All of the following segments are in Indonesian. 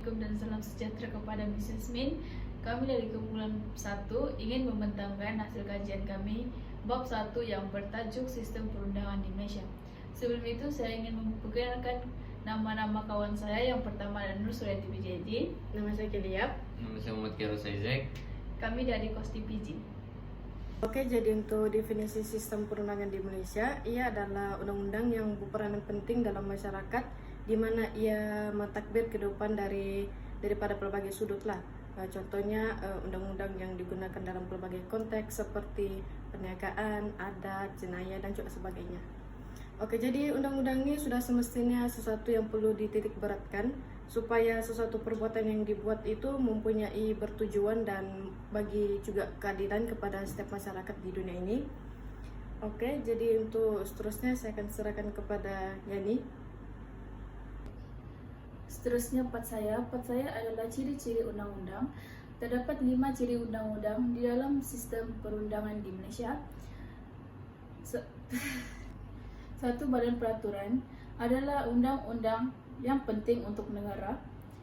Assalamualaikum dan salam sejahtera kepada Mrs. Min. Kami dari kumpulan 1 ingin membentangkan hasil kajian kami bab 1 yang bertajuk Sistem Perundangan di Malaysia. Sebelum itu saya ingin memperkenalkan nama-nama kawan saya. Yang pertama adalah Nur Suryati PJJ. Nama saya Keliap. Nama saya Muhammad Kiarus Isaac. Kami dari Kosti PJ. Oke, jadi untuk definisi sistem perundangan di Malaysia, ia adalah undang-undang yang berperanan penting dalam masyarakat, di mana ia mentadbir kehidupan daripada pelbagai sudut lah. Contohnya undang-undang yang digunakan dalam pelbagai konteks seperti perniagaan, adat, jenayah dan juga sebagainya. Oke, jadi undang-undang ini sudah semestinya sesuatu yang perlu dititik beratkan supaya sesuatu perbuatan yang dibuat itu mempunyai bertujuan dan bagi juga keadilan kepada setiap masyarakat di dunia ini. Oke, jadi untuk seterusnya saya akan serahkan kepada Yani. Seterusnya part saya adalah ciri-ciri undang-undang. Terdapat 5 ciri undang-undang di dalam sistem perundangan di Malaysia. Satu, badan peraturan adalah undang-undang yang penting untuk negara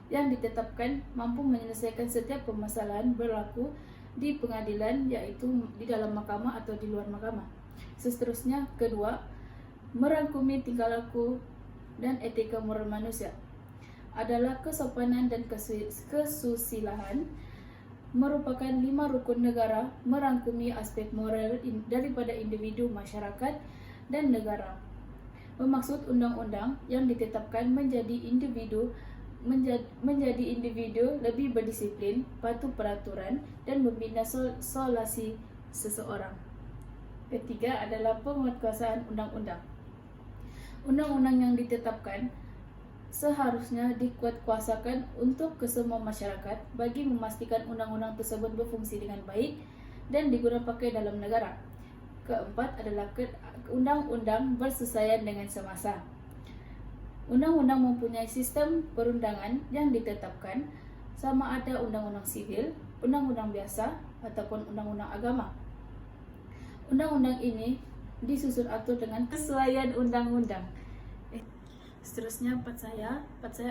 yang ditetapkan mampu menyelesaikan setiap permasalahan berlaku di pengadilan, iaitu di dalam mahkamah atau di luar mahkamah. Seterusnya, kedua, merangkumi tingkah laku dan etika moral manusia adalah kesopanan dan kesusilaan, merupakan 5 rukun negara merangkumi aspek moral daripada individu, masyarakat dan negara. Bermaksud undang-undang yang ditetapkan menjadi individu lebih berdisiplin, patuh peraturan dan membina solasi seseorang. Ketiga adalah penguatkuasaan undang-undang. Undang-undang yang ditetapkan seharusnya dikuatkuasakan untuk kesemua masyarakat bagi memastikan undang-undang tersebut berfungsi dengan baik dan digunakan pakai dalam negara. Keempat adalah undang-undang bersesuaian dengan semasa. Undang-undang mempunyai sistem perundangan yang ditetapkan, sama ada undang-undang sivil, undang-undang biasa ataupun undang-undang agama. Undang-undang ini disusun atur dengan kesesuaian undang-undang. Seterusnya part saya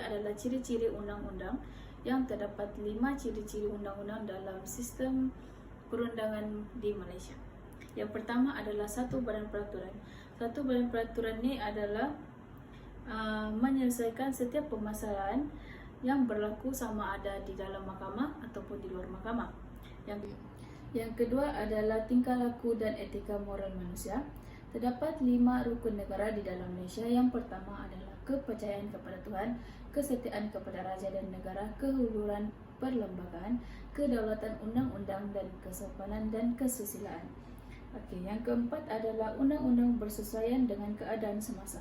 adalah ciri-ciri undang-undang, yang terdapat 5 ciri-ciri undang-undang dalam sistem perundangan di Malaysia. Yang pertama adalah satu, badan peraturan. Satu, badan peraturan ini adalah menyelesaikan setiap permasalahan yang berlaku sama ada di dalam mahkamah ataupun di luar mahkamah. Yang kedua adalah tingkah laku dan etika moral manusia. Terdapat 5 rukun negara di dalam Malaysia. Yang pertama adalah kepercayaan kepada Tuhan, kesetiaan kepada raja dan negara, keluhuran perlembagaan, kedaulatan undang-undang dan kesopanan dan kesusilaan. Okey, yang keempat adalah undang-undang bersesuaian dengan keadaan semasa.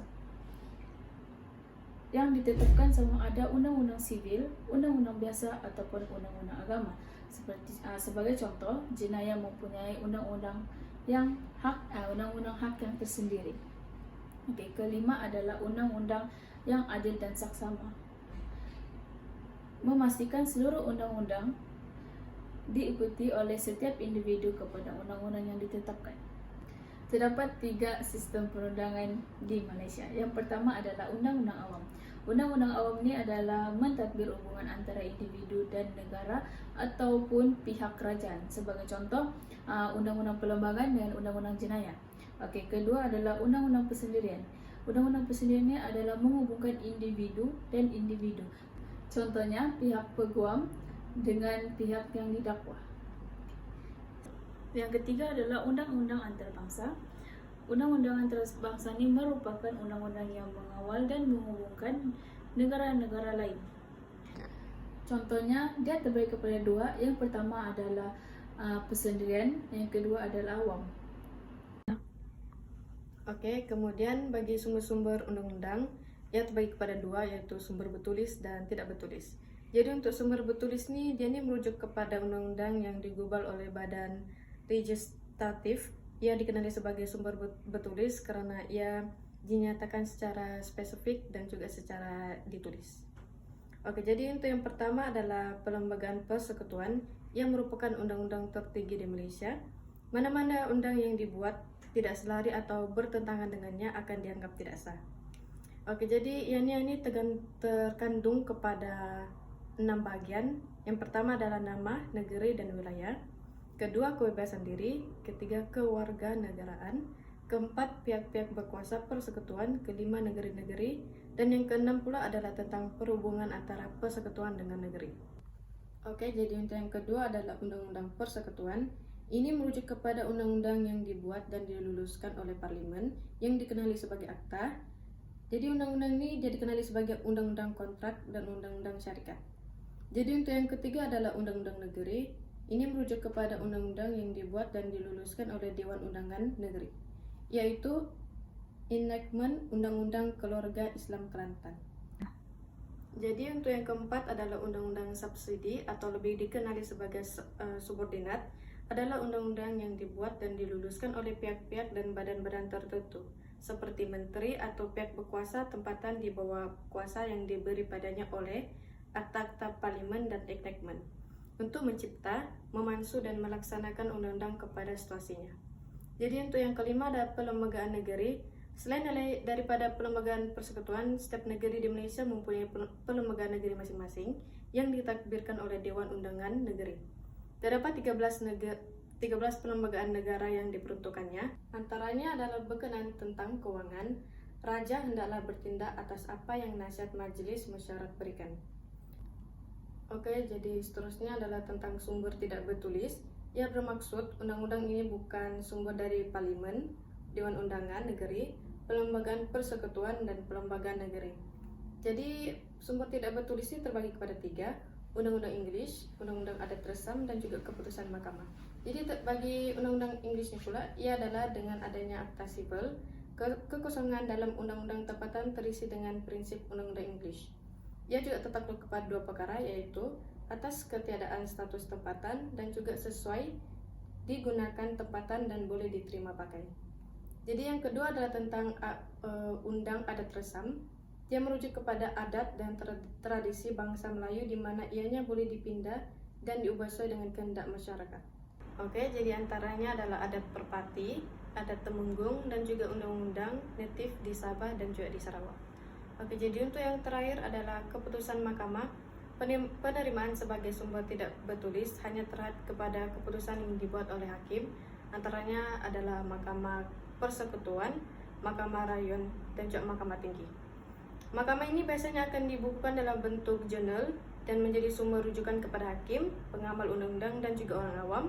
Yang ditetapkan sama ada undang-undang sivil, undang-undang biasa ataupun undang-undang agama. Sebagai contoh, jenayah mempunyai undang-undang hak yang tersendiri. Okey, kelima adalah undang-undang yang adil dan saksama. Memastikan seluruh undang-undang diikuti oleh setiap individu kepada undang-undang yang ditetapkan. Terdapat 3 sistem perundangan di Malaysia. Yang pertama adalah undang-undang awam. Undang-undang awam ini adalah mentadbir hubungan antara individu dan negara ataupun pihak kerajaan. Sebagai contoh, undang-undang perlembagaan dan undang-undang jenayah. Okey, kedua adalah undang-undang persendirian. Undang-undang persendirian ini adalah menghubungkan individu dan individu. Contohnya, pihak peguam dengan pihak yang didakwa. Yang ketiga adalah undang-undang antarabangsa. Undang-undang antarabangsa ini merupakan undang-undang yang mengawal dan menghubungkan negara-negara lain. Contohnya, dia terbagi kepada 2. Yang pertama adalah persendirian, yang kedua adalah awam. Oke, kemudian bagi sumber-sumber undang-undang, ia terbagi kepada 2, yaitu sumber bertulis dan tidak bertulis. Jadi untuk sumber bertulis ini, dia merujuk kepada undang-undang yang digubal oleh badan legislatif. Ia dikenali sebagai sumber bertulis karena ia dinyatakan secara spesifik dan juga secara ditulis. Oke, jadi untuk yang pertama adalah Perlembagaan Persekutuan, yang merupakan undang-undang tertinggi di Malaysia. Mana-mana undang yang dibuat tidak selari atau bertentangan dengannya akan dianggap tidak sah. Oke, jadi ini terkandung kepada 6 bagian. Yang pertama adalah nama, negeri, dan wilayah. Kedua, kebebasan diri. Ketiga, kewarganegaraan. Keempat, pihak-pihak berkuasa persekutuan. Kelima, negeri-negeri. Dan yang keenam pula adalah tentang perhubungan antara persekutuan dengan negeri. Oke, jadi untuk yang kedua adalah Undang-Undang Persekutuan. Ini merujuk kepada undang-undang yang dibuat dan diluluskan oleh parlemen yang dikenali sebagai Akta. Jadi undang-undang ini dikenali sebagai Undang-Undang Kontrak dan Undang-Undang Syarikat. Jadi untuk yang ketiga adalah Undang-Undang Negeri. Ini merujuk kepada undang-undang yang dibuat dan diluluskan oleh Dewan Undangan Negeri, yaitu Enactment Undang-Undang Keluarga Islam Kelantan. Jadi untuk yang keempat adalah Undang-Undang Subsidi atau lebih dikenali sebagai subordinat, adalah undang-undang yang dibuat dan diluluskan oleh pihak-pihak dan badan-badan tertentu, seperti menteri atau pihak berkuasa tempatan di bawah kuasa yang diberi padanya oleh akta-akta parlimen dan enactment, untuk mencipta, memansu, dan melaksanakan undang-undang kepada situasinya. Jadi untuk yang kelima ada pelembagaan negeri. Selain daripada pelembagaan persekutuan, setiap negeri di Malaysia mempunyai pelembagaan negeri masing-masing yang ditakbirkan oleh Dewan Undangan Negeri. Terdapat 13 pelembagaan negara yang diperuntukkannya. Antaranya adalah berkenaan tentang keuangan. Raja hendaklah bertindak atas apa yang nasihat Majlis Musyawarah berikan. Oke, jadi seterusnya adalah tentang sumber tidak bertulis. Ia bermaksud undang-undang ini bukan sumber dari parlimen, Dewan Undangan Negeri, pelembagaan persekutuan, dan pelembagaan negeri. Jadi sumber tidak bertulis ini terbagi kepada 3, Undang-Undang English, Undang-Undang Adat Resam, dan juga keputusan mahkamah. Jadi bagi Undang-Undang Englishnya pula, ia adalah dengan adanya akta sipil, kekosongan dalam Undang-Undang Tempatan terisi dengan prinsip Undang-Undang English. Ia juga tertakluk kepada 2 perkara, yaitu atas ketiadaan status tempatan dan juga sesuai digunakan tempatan dan boleh diterima pakai. Jadi yang kedua adalah tentang Undang Adat Resam. Dia merujuk kepada adat dan tradisi bangsa Melayu di mana ianya boleh dipindah dan diubah sesuai dengan kehendak masyarakat. Oke, jadi antaranya adalah adat Perpati, adat Temenggung, dan juga undang-undang natif di Sabah dan juga di Sarawak. Oke, jadi untuk yang terakhir adalah keputusan mahkamah. Penerimaan sebagai sumber tidak bertulis hanya terhad kepada keputusan yang dibuat oleh hakim. Antaranya adalah Mahkamah Persekutuan, Mahkamah Rayun, dan juga Mahkamah Tinggi. Mahkamah ini biasanya akan dibukukan dalam bentuk jurnal dan menjadi sumber rujukan kepada hakim, pengamal undang-undang, dan juga orang awam.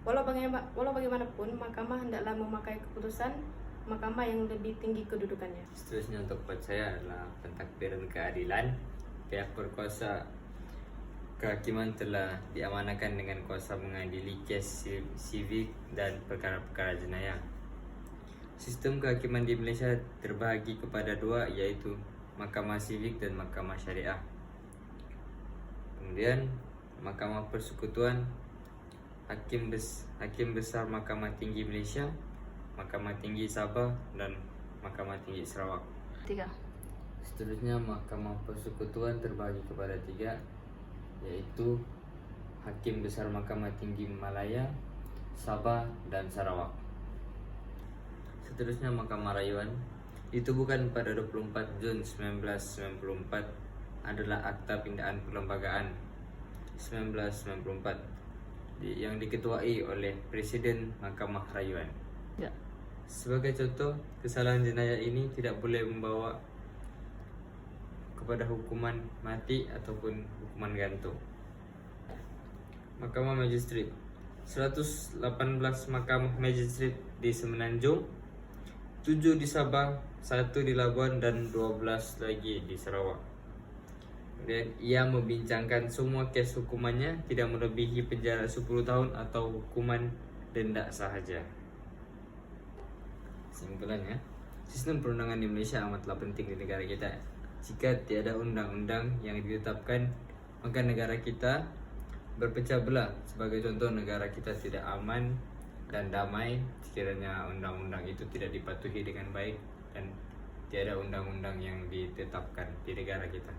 Walau bagaimanapun, mahkamah hendaklah memakai keputusan mahkamah yang lebih tinggi kedudukannya. Seterusnya untuk part saya adalah pentadbiran keadilan. Pihak berkuasa kehakiman telah diamanahkan dengan kuasa mengadili kes sivik dan perkara-perkara jenayah. Sistem kehakiman di Malaysia terbahagi kepada 2, yaitu Mahkamah Sivik dan Mahkamah Syariah. Kemudian Mahkamah Persekutuan, Hakim Besar Mahkamah Tinggi Malaysia, Mahkamah Tinggi Sabah, dan Mahkamah Tinggi Sarawak. 3. Seterusnya Mahkamah Persekutuan terbagi kepada 3, yaitu Hakim Besar Mahkamah Tinggi Malaya, Sabah, dan Sarawak. Seterusnya Mahkamah Rayuan ditubuhkan pada 24 Jun 1994, adalah Akta Pindaan Perlembagaan 1994 yang diketuai oleh Presiden Mahkamah Rayuan. Ya. Sebagai contoh, kesalahan jenayah ini tidak boleh membawa kepada hukuman mati ataupun hukuman gantung. Mahkamah Magistrate 118 Mahkamah Magistrate di Semenanjung, 7 di Sabah, 1 di Labuan, dan 12 lagi di Sarawak. Kemudian ia membincangkan semua kes hukumannya tidak melebihi penjara 10 tahun atau hukuman denda sahaja. Kesimpulannya, sistem perundangan di Malaysia amatlah penting di negara kita. Jika tiada undang-undang yang ditetapkan, maka negara kita berpecah belah. Sebagai contoh, negara kita tidak aman dan damai sekiranya undang-undang itu tidak dipatuhi dengan baik dan tiada undang-undang yang ditetapkan di negara kita.